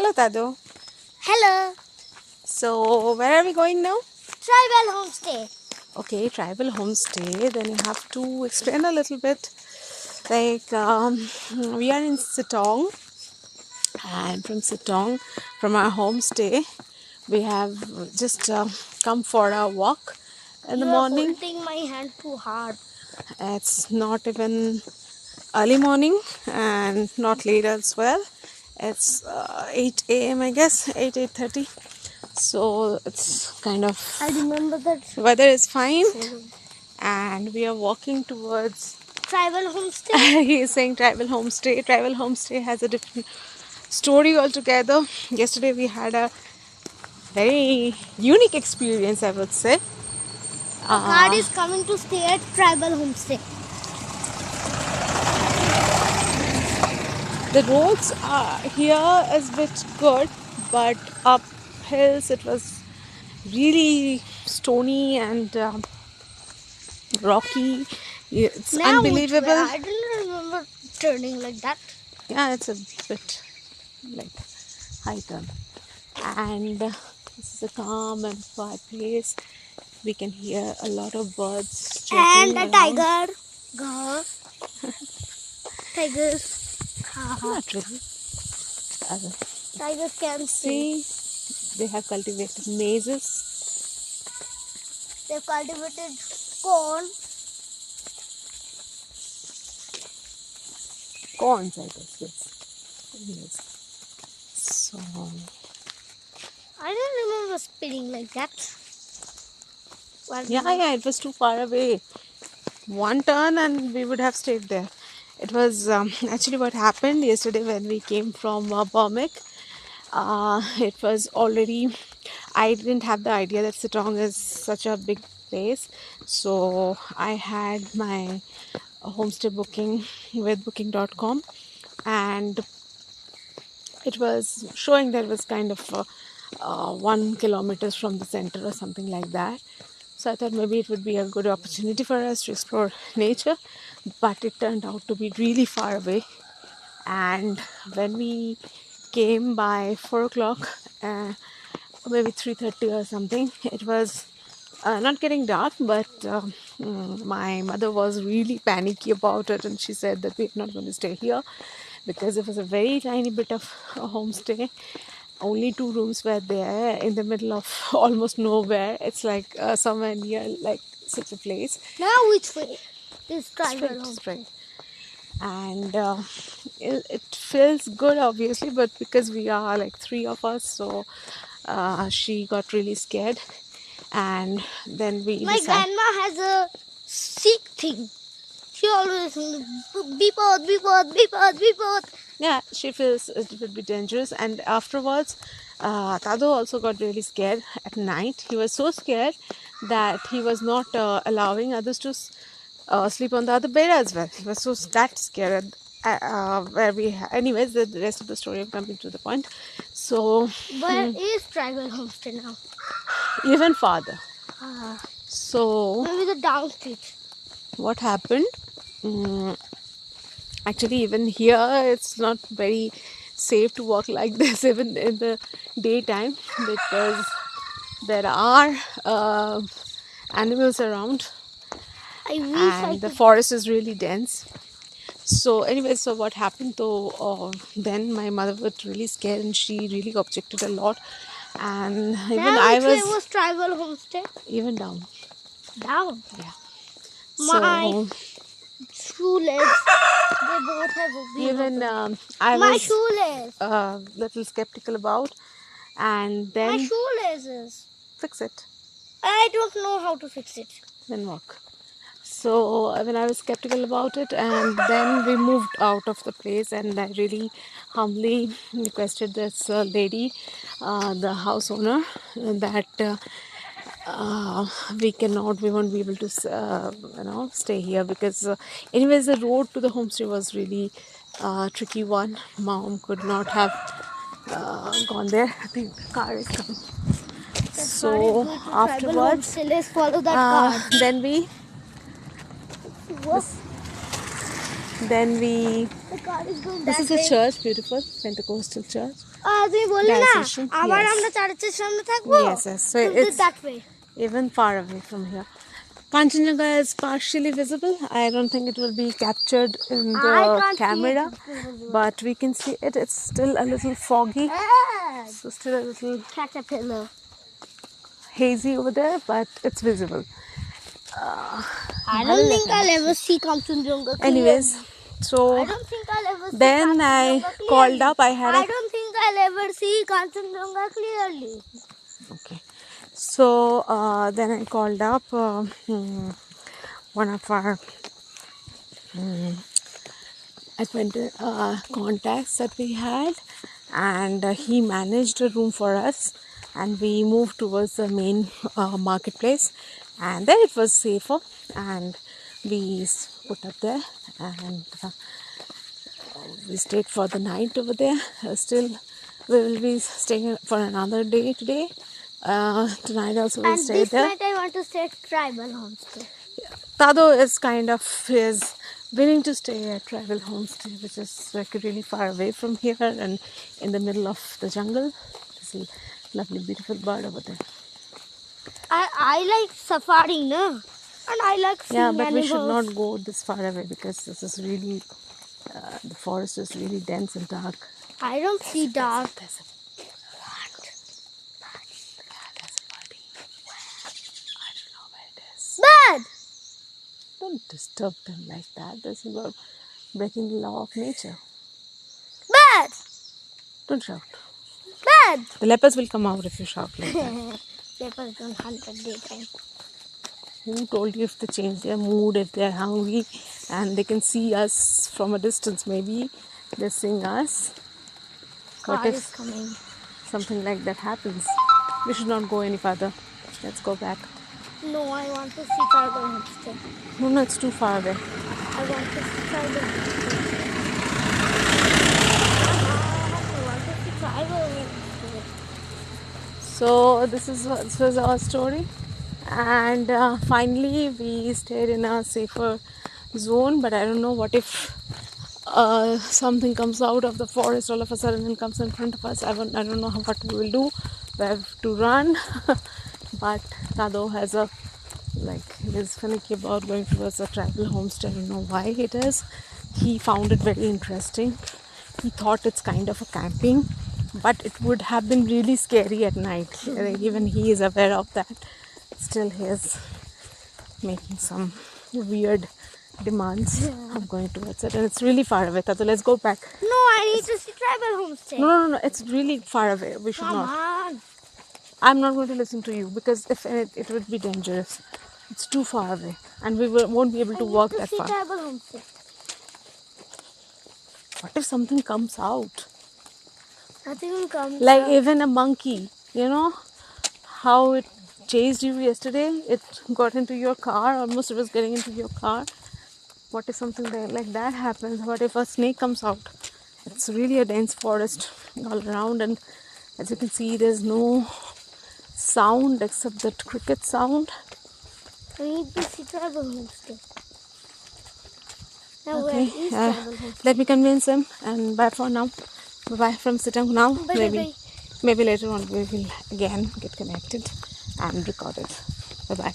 Hello, Tado. Hello. So, where are we going now? Tribal homestay. Okay, tribal homestay. Then you have to explain a little bit. Like, we are in Sitong, and from Sitong, from our homestay, we have just come for a walk in the You are morning. holding my hand too hard. It's not even early morning and not late as well. It's 8 a.m. I guess, 8:30. So it's kind of I remember that weather is fine, and we are walking towards tribal homestay. he is saying tribal homestay. Tribal homestay has a different story altogether. Yesterday we had a very unique experience, I would say. A guard is coming to stay at tribal homestay. The roads here is a bit good, but up hills it was really stony and rocky. It's Now unbelievable. I didn't remember turning like that. Yeah, it's a bit like high turn. And this is a calm and quiet place. We can hear a lot of birds And chirping a around. tiger. Tigers. Not really. Tigers can See, they have cultivated mazes. They've cultivated corn. Corns, I guess, yes. So, I didn't remember spinning like that. yeah, it was too far away. One turn and we would have stayed there. It was actually what happened yesterday when we came from Burmick. It was already, I didn't have the idea that Sitong is such a big place. So I had my homestay booking with booking.com, and it was showing that it was kind of 1 kilometers from the center or something like that. So I thought maybe it would be a good opportunity for us to explore nature, but it turned out to be really far away. And when we came by 4 o'clock, maybe 3:30 or something, it was not getting dark, but my mother was really panicky about it, and she said that we're not going to stay here because it was a very tiny bit of a homestay. Only 2 rooms were there in the middle of almost nowhere. It's like somewhere near like such a place. Now which way? This tribal homestay. Straight. And it feels good, obviously, but because we are like 3 of us, so she got really scared. And then we My grandma has a sick thing. She always beep out. Yeah, she feels it would be dangerous. And afterwards, Tado also got really scared at night. He was so scared that he was not allowing others to sleep on the other bed as well. He was so that scared. Anyways, the rest of the story, I'm coming to the point. So, where is tribal homestay now? Even farther. So, maybe the down street. What happened? Actually, even here, it's not very safe to walk like this, even in the daytime, because there are animals around, and the forest is really dense. So anyway, so what happened though, then my mother was really scared and she really objected a lot, and even I was tribal homestay. Even down. Yeah. My shoelace. They both have even I my was shoelace. Little skeptical about, and then my shoelaces. Fix it. I don't know how to fix it. Then walk. So when I was skeptical about it, and then we moved out of the place, and I really humbly requested this lady, the house owner, that we won't be able to stay here, because anyways the road to the homestay was really tricky one. Mom could not have gone there. I think the car is coming. So afterwards, let's follow that car. then we Then we. The car is going This that is a way. church, beautiful Pentecostal church. তুমি বললে না Diocese, আবার yes. আমরা চার্চের সামনে থাকবো Yes, yes. So So it's that way. even far away from here. Kanchenjunga is partially visible. I don't think it will be captured in I the can't camera, see it. but we can see it. It's still a little foggy, so still a little Caterpillar. hazy over there, but it's visible. I don't think I'll ever see Kanchenjunga clearly. Anyways, I so don't think I'll ever see then I Kanchenjunga called clearly. up. I had I don't think I'll ever see Kanchenjunga clearly. okay. So then I called up one of our contacts that we had, and he managed a room for us, and we moved towards the main marketplace, and there it was safer, and we put up there, and we stayed for the night over there. Still we will be staying for another day today. Tonight also we'll And stay this there. night I want to stay at tribal homestay. Tado is kind of is willing to stay at tribal homestay, which is like really far away from here and in the middle of the jungle. There's a lovely, beautiful bird over there. I like safari, no? And I like seeing Yeah, but animals. we should not go this far away because this is really the forest is really dense and dark. I don't see dark. There's a plant. Yeah, there's a birdie. I don't know where it is. Bird! Don't disturb them like that. This is about breaking the law of nature. Bird! Don't shout. Bird! The leopards will come out if you shout like that. Leopards don't hunt at daytime. Who told you if they change their mood, if they're hungry and they can see us from a distance, maybe they're seeing us. Car What if is coming. something like that happens? We should not go any further. Let's go back. No, I want to see tribal homestay. No, it's too far away. I want to see tribal homestay. I want to see tribal homestay. So this was our story, and finally we stayed in a safer zone. But I don't know what if something comes out of the forest all of a sudden and comes in front of us. I don't know what we will do. We have to run. But Tado has he's finicky about going towards a tribal homestay. I don't know why it is. He found it very interesting. He thought it's kind of a camping, but it would have been really scary at night. Even he is aware of that. Still he is making some weird demands of going towards it, and it's really far away. Tado, let's go back. No, I need to see tribal homestay. No, it's really far away. We should Come not. on. I'm not going to listen to you because if it would be dangerous. It's too far away, and we won't be able to walk that See far. tribal homestay. What if something comes out? Nothing will come. Like even a monkey, you know how it chased you yesterday? It got into your car, almost it was getting into your car. What if something like that happens? What if a snake comes out? It's really a dense forest all around, and as you can see, there's no sound except that cricket sound. I need to see tribal homestay. Now Okay, where is tribal homestay? let me convince him, and bye for now. Bye from Sitang now. Bye, bye. Maybe later on we will again get connected and record it. Bye bye.